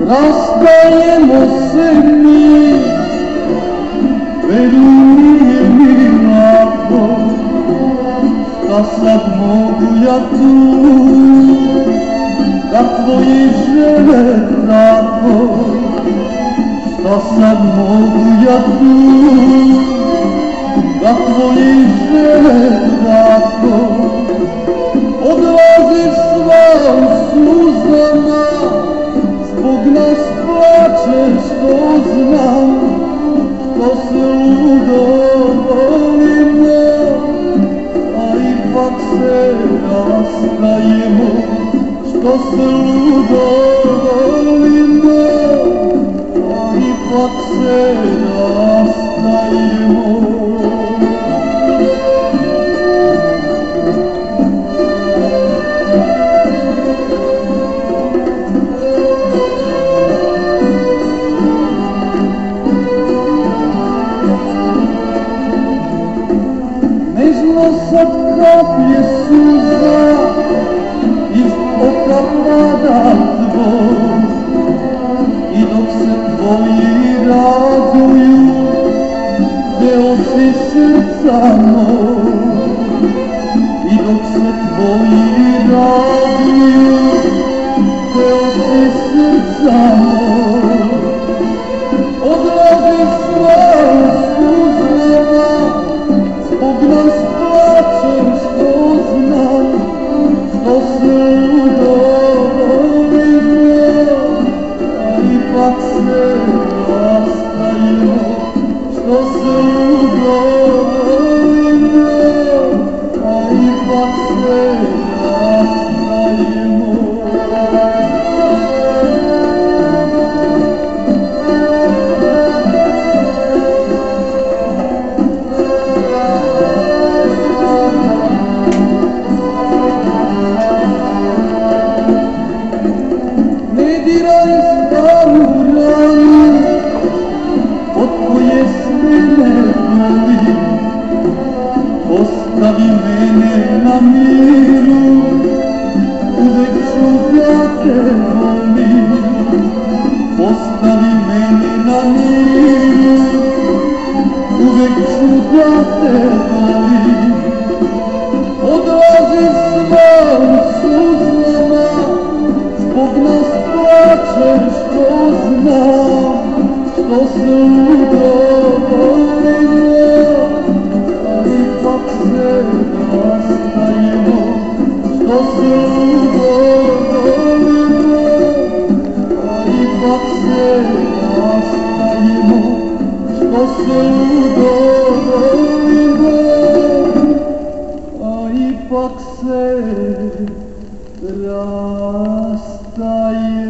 Rastajemo se mi, veruj mi lako, šta sad mogu ja tu, da tvoje žele tako, šta sad mogu ja tu, da tvoje žele tako. Odlaziš sva u suzama, zbog nas plačeš, to znam, što se ludo volimo, a ipak se rastajemo, što se ludo volimo, a ipak se rastajemo. Sad kaplje suza iz oka pada tvoj, i dok se tvoji raduju, deo si srca moj. I dok se tvoji raduju, deo si srca moj. Odlaziš sva u suzama, zbog nas plačem, što znam, što se ludo volimo, a ipak se rastajemo, što se ludo volimo, a ipak se rastajemo. Ostavi mene na miru, uvek ću da te volim. Ostavi mene na miru, uvek ću da te volim. Odlaziš sva u suzama, zbog nas plačeš, što znam, što se ludo volimo, a ipak se rastajemo, što se ludo volimo, a ipak se rastajemo, što se ludo volimo, a ipak se rastajemo.